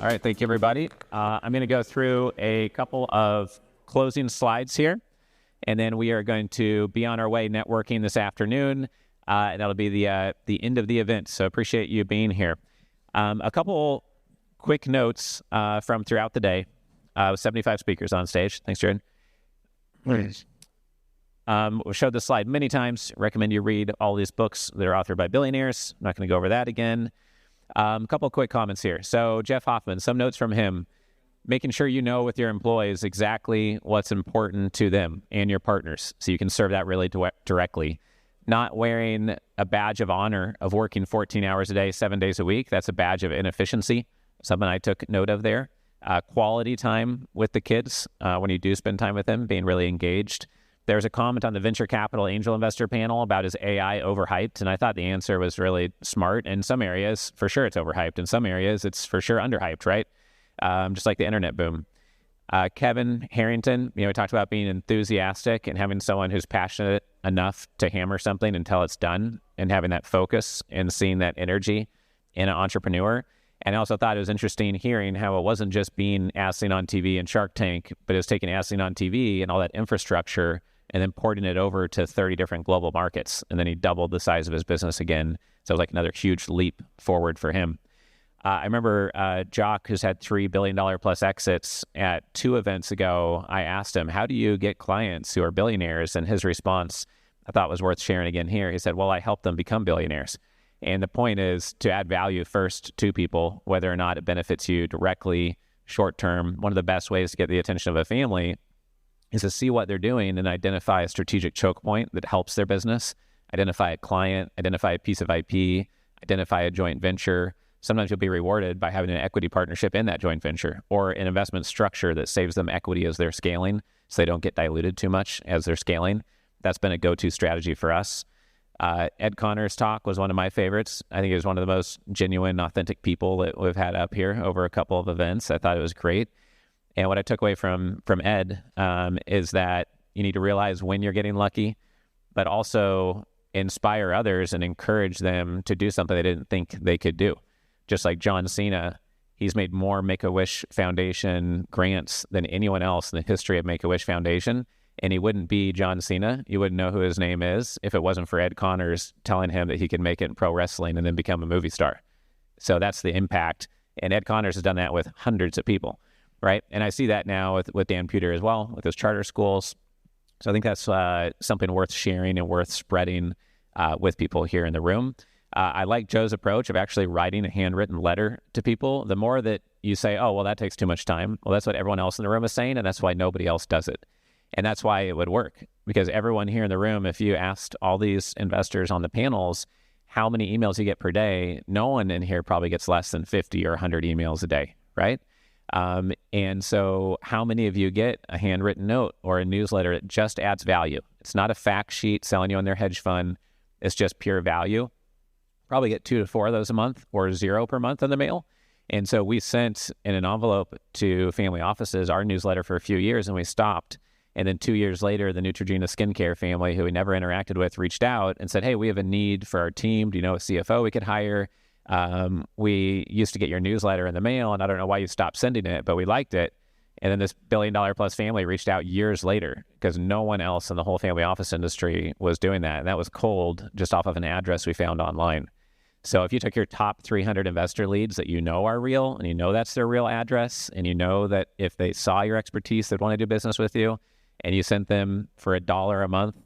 All right, thank you, everybody. I'm going to go through a couple of closing slides here, and then we are going to be on our way networking this afternoon. And that'll be the end of the event, so appreciate you being here. A couple quick notes from throughout the day. 75 speakers on stage. Thanks, Jared. We showed this slide many times. Recommend you read all these books that are authored by billionaires. I'm not going to go over that again. A couple of quick comments here. So Jeff Hoffman, some notes from him, making sure you know with your employees exactly what's important to them and your partners so you can serve that really directly. Not wearing a badge of honor of working 14 hours a day, 7 days a week. That's a badge of inefficiency, something I took note of there. Quality time with the kids when you do spend time with them, being really engaged. There's a comment on the venture capital angel investor panel about is AI overhyped? And I thought the answer was really smart. In some areas, for sure it's overhyped. In some areas, it's for sure underhyped, right? Just like the internet boom. Kevin Harrington, we talked about being enthusiastic and having someone who's passionate enough to hammer something until it's done and having that focus and seeing that energy in an entrepreneur. And I also thought it was interesting hearing how it wasn't just being as seen on TV and Shark Tank, but it was taking as seen on TV and all that infrastructure and then porting it over to 30 different global markets. And then he doubled the size of his business again. So it was like another huge leap forward for him. I remember Jock, who's had $3 billion plus exits at 2 events ago, I asked him, how do you get clients who are billionaires? And his response, I thought was worth sharing again here. He said, well, I help them become billionaires. And the point is to add value first to people, whether or not it benefits you directly, short term. One of the best ways to get the attention of a family is to see what they're doing and identify a strategic choke point that helps their business, identify a client, identify a piece of IP, identify a joint venture. Sometimes you'll be rewarded by having an equity partnership in that joint venture or an investment structure that saves them equity as they're scaling so they don't get diluted too much as they're scaling. That's been a go-to strategy for us. Ed Connor's talk was one of my favorites. I think he was one of the most genuine, authentic people that we've had up here over a couple of events. I thought it was great. And what I took away from Ed is that you need to realize when you're getting lucky, but also inspire others and encourage them to do something they didn't think they could do. Just like John Cena, he's made more Make-A-Wish Foundation grants than anyone else in the history of Make-A-Wish Foundation. And he wouldn't be John Cena. You wouldn't know who his name is if it wasn't for Ed Connors telling him that he could make it in pro wrestling and then become a movie star. So that's the impact. And Ed Connors has done that with hundreds of people, right? And I see that now with Dan Puder as well, with his charter schools. So I think that's something worth sharing and worth spreading with people here in the room. I like Joe's approach of actually writing a handwritten letter to people. The more that you say, oh, well, that takes too much time. Well, that's what everyone else in the room is saying, and that's why nobody else does it. And that's why it would work, because everyone here in the room, if you asked all these investors on the panels how many emails you get per day, no one in here probably gets less than 50 or 100 emails a day, right? And so how many of you get a handwritten note or a newsletter that just adds value? It's not a fact sheet selling you on their hedge fund. It's just pure value. Probably get 2 to 4 of those a month or 0 per month in the mail. And so we sent in an envelope to family offices our newsletter for a few years, and we stopped. And then 2 years later, the Neutrogena skincare family, who we never interacted with, reached out and said, hey, we have a need for our team. Do you know a CFO we could hire? We used to get your newsletter in the mail, and I don't know why you stopped sending it, but we liked it. And then this $1 billion plus family reached out years later because no one else in the whole family office industry was doing that. And that was cold just off of an address we found online. So if you took your top 300 investor leads that you know are real, and you know that's their real address, and you know that if they saw your expertise, they'd want to do business with you, and you sent them for $1 a month,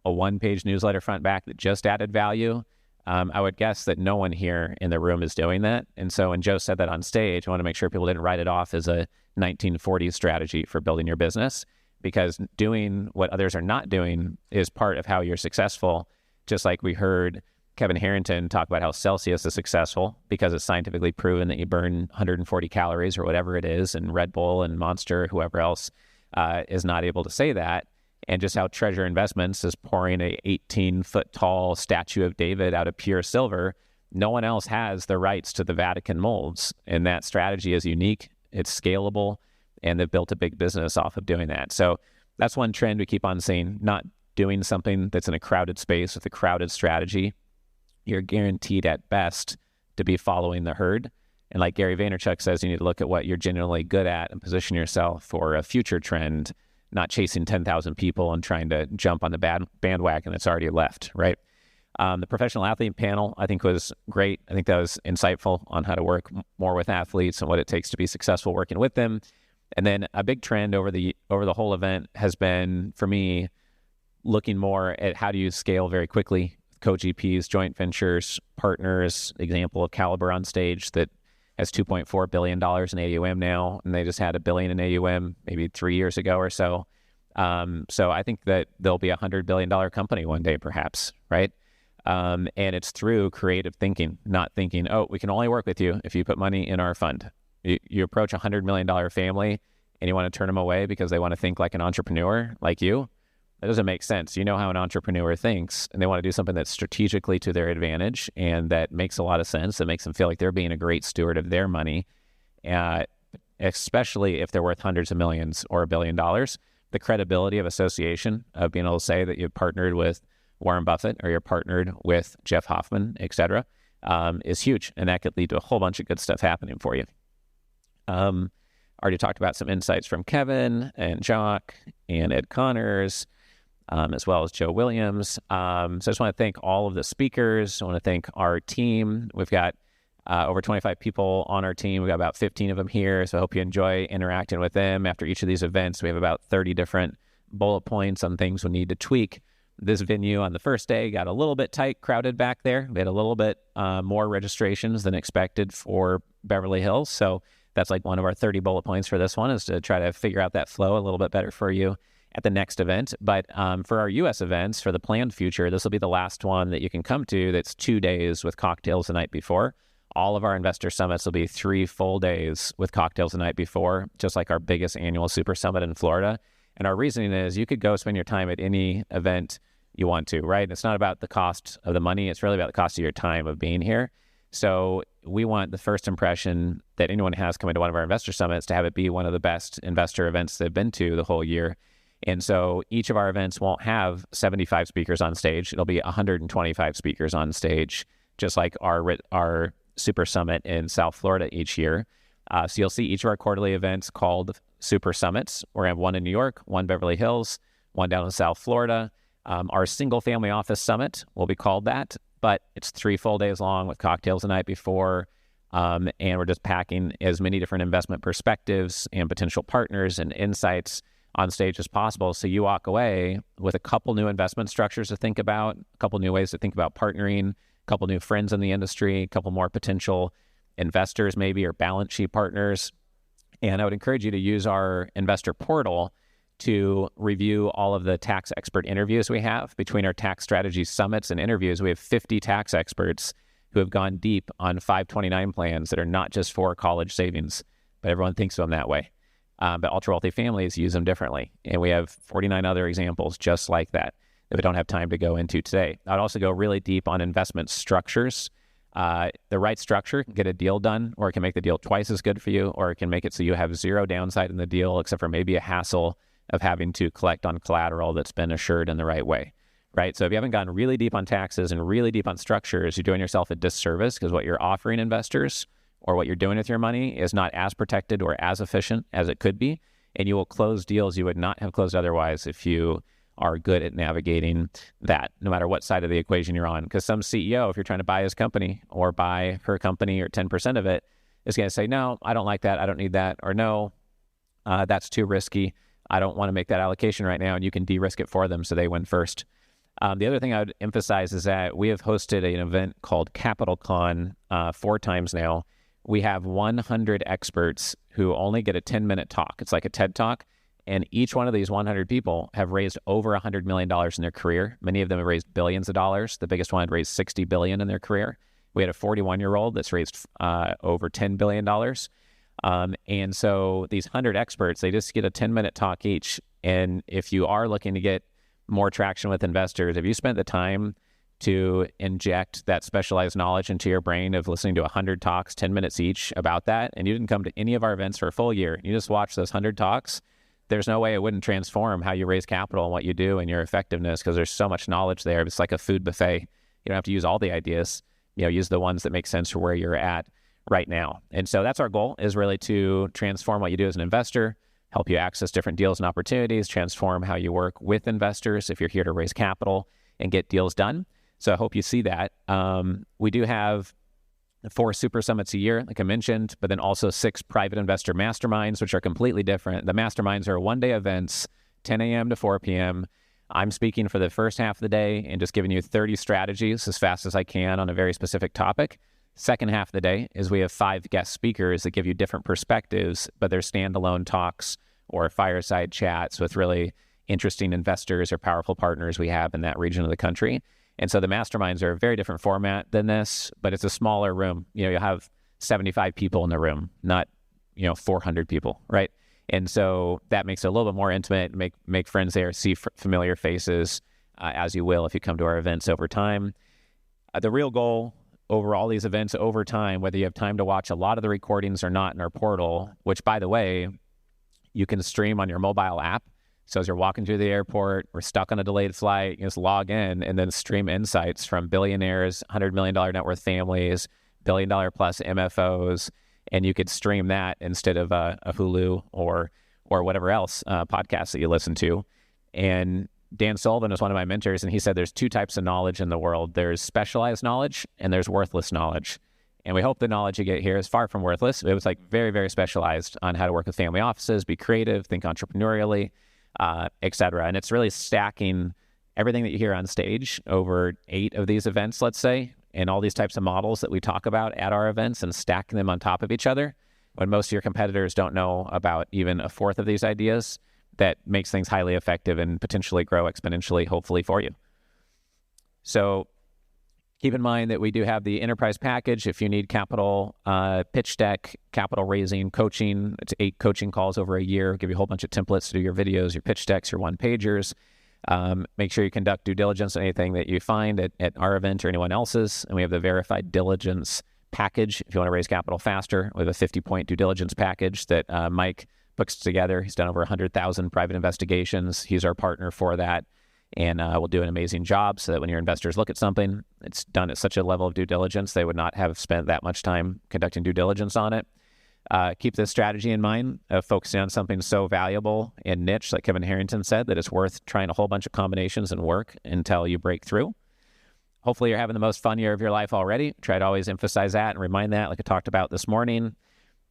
a one-page newsletter front back that just added value, I would guess that no one here in the room is doing that. And so when Joe said that on stage, I want to make sure people didn't write it off as a 1940s strategy for building your business, because doing what others are not doing is part of how you're successful. Just like we heard Kevin Harrington talk about how Celsius is successful because it's scientifically proven that you burn 140 calories or whatever it is, and Red Bull and Monster, whoever else is not able to say that. And just how Treasure Investments is pouring a 18-foot tall statue of David out of pure silver. No one else has the rights to the Vatican molds. And that strategy is unique. It's scalable. And they've built a big business off of doing that. So that's one trend we keep on seeing, not doing something that's in a crowded space with a crowded strategy. You're guaranteed at best to be following the herd. And like Gary Vaynerchuk says, you need to look at what you're genuinely good at and position yourself for a future trend, not chasing 10,000 people and trying to jump on the bandwagon that's already left, right? The professional athlete panel, I think, was great. I think that was insightful on how to work more with athletes and what it takes to be successful working with them. And then a big trend over the whole event has been, for me, looking more at how do you scale very quickly, co-GPs, joint ventures, partners. Example of Caliber on stage that has $2.4 billion in AUM now, and they just had $1 billion in AUM maybe 3 years ago or so. So I think that they'll be $100 billion company one day, perhaps, right? And it's through creative thinking, not thinking, oh, we can only work with you if you put money in our fund. You approach a $100 million family and you want to turn them away because they want to think like an entrepreneur like you. That doesn't make sense. You know how an entrepreneur thinks, and they want to do something that's strategically to their advantage and that makes a lot of sense, that makes them feel like they're being a great steward of their money, especially if they're worth hundreds of millions or $1 billion. The credibility of association, of being able to say that you've partnered with Warren Buffett or you're partnered with Jeff Hoffman, et cetera, is huge. And that could lead to a whole bunch of good stuff happening for you. Already talked about some insights from Kevin and Jock and Ed Connors, as well as Joe Williams. So I just want to thank all of the speakers. I want to thank our team. We've got over 25 people on our team. We've got about 15 of them here. So I hope you enjoy interacting with them. After each of these events, we have about 30 different bullet points on things we need to tweak. This venue on the first day got a little bit tight, crowded back there. We had a little bit more registrations than expected for Beverly Hills. So that's like one of our 30 bullet points for this one, is to try to figure out that flow a little bit better for you at the next event. But for our U.S. events, for the planned future, this will be the last one that you can come to that's 2 days with cocktails the night before. All of our investor summits will be 3 full days with cocktails the night before, just like our biggest annual Super Summit in Florida. And our reasoning is you could go spend your time at any event you want to, right? It's not about the cost of the money. It's really about the cost of your time of being here. So we want the first impression that anyone has coming to one of our investor summits to have it be one of the best investor events they've been to the whole year. And so each of our events won't have 75 speakers on stage. It'll be 125 speakers on stage, just like our Super Summit in South Florida each year. So you'll see each of our quarterly events called Super Summits. We're going to have one in New York, one Beverly Hills, one down in South Florida. Our single family office summit will be called that, but it's 3 full days long with cocktails the night before. And we're just packing as many different investment perspectives and potential partners and insights on stage as possible. So you walk away with a couple new investment structures to think about, a couple new ways to think about partnering, a couple new friends in the industry, a couple more potential investors maybe, or balance sheet partners. And I would encourage you to use our investor portal to review all of the tax expert interviews we have. Between our tax strategy summits and interviews, we have 50 tax experts who have gone deep on 529 plans that are not just for college savings, but everyone thinks of them that way. But ultra-wealthy families use them differently. And we have 49 other examples just like that we don't have time to go into today. I'd also go really deep on investment structures. The right structure can get a deal done, or it can make the deal twice as good for you, or it can make it so you have zero downside in the deal, except for maybe a hassle of having to collect on collateral that's been assured in the right way, right? So if you haven't gone really deep on taxes and really deep on structures, you're doing yourself a disservice, because what you're offering investors or what you're doing with your money is not as protected or as efficient as it could be. And you will close deals you would not have closed otherwise if you are good at navigating that, no matter what side of the equation you're on. Because some CEO, if you're trying to buy his company or buy her company or 10% of it, is going to say, no, I don't like that. I don't need that. Or no, that's too risky. I don't want to make that allocation right now. And you can de-risk it for them so they win first. The other thing I would emphasize is that we have hosted an event called Capital Con 4 times now. We have 100 experts who only get a 10-minute talk. It's like a TED Talk. And each one of these 100 people have raised over $100 million in their career. Many of them have raised billions of dollars. The biggest one had raised $60 billion in their career. We had a 41-year-old that's raised over $10 billion. And so these 100 experts, they just get a 10-minute talk each. And if you are looking to get more traction with investors, if you spent the time to inject that specialized knowledge into your brain of listening to 100 talks, 10 minutes each about that, and you didn't come to any of our events for a full year, you just watched those 100 talks, there's no way it wouldn't transform how you raise capital and what you do and your effectiveness, because there's so much knowledge there. It's like a food buffet. You don't have to use all the ideas. Use the ones that make sense for where you're at right now. And so that's our goal, is really to transform what you do as an investor, help you access different deals and opportunities, transform how you work with investors if you're here to raise capital and get deals done. So I hope you see that. We do have 4 super summits a year, like I mentioned, but then also 6 private investor masterminds, which are completely different. The masterminds are one-day events, 10 a.m. to 4 p.m. I'm speaking for the first half of the day and just giving you 30 strategies as fast as I can on a very specific topic. Second half of the day is we have 5 guest speakers that give you different perspectives, but they're standalone talks or fireside chats with really interesting investors or powerful partners we have in that region of the country. And so the masterminds are a very different format than this, but it's a smaller room. You'll have 75 people in the room, not 400 people, right? And so that makes it a little bit more intimate, make friends there, see familiar faces, as you will if you come to our events over time. The real goal over all these events over time, whether you have time to watch a lot of the recordings or not in our portal, which, by the way, you can stream on your mobile app. So as you're walking through the airport or stuck on a delayed flight, you just log in and then stream insights from billionaires, $100 million net worth families, $1 billion plus MFOs, and you could stream that instead of a Hulu or whatever else podcast that you listen to. And Dan Sullivan is one of my mentors, and he said there's 2 types of knowledge in the world. There's specialized knowledge and there's worthless knowledge. And we hope the knowledge you get here is far from worthless. It was like very, very specialized on how to work with family offices, be creative, think entrepreneurially, et cetera. And it's really stacking everything that you hear on stage over 8 of these events, let's say, and all these types of models that we talk about at our events and stacking them on top of each other when most of your competitors don't know about even a fourth of these ideas. That makes things highly effective and potentially grow exponentially, hopefully, for you. So keep in mind that we do have the enterprise package. If you need capital, pitch deck, capital raising, coaching, it's 8 coaching calls over a year. Give you a whole bunch of templates to do your videos, your pitch decks, your one-pagers. Make sure you conduct due diligence on anything that you find at our event or anyone else's. And we have the verified diligence package. If you want to raise capital faster, we have a 50-point due diligence package that Mike puts together. He's done over 100,000 private investigations. He's our partner for that. And will do an amazing job so that when your investors look at something, it's done at such a level of due diligence, they would not have spent that much time conducting due diligence on it. Keep this strategy in mind of focusing on something so valuable and niche, like Kevin Harrington said, that it's worth trying a whole bunch of combinations and work until you break through. Hopefully you're having the most fun year of your life already. Try to always emphasize that and remind that, like I talked about this morning.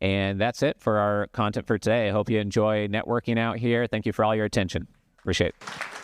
And that's it for our content for today. I hope you enjoy networking out here. Thank you for all your attention. Appreciate it.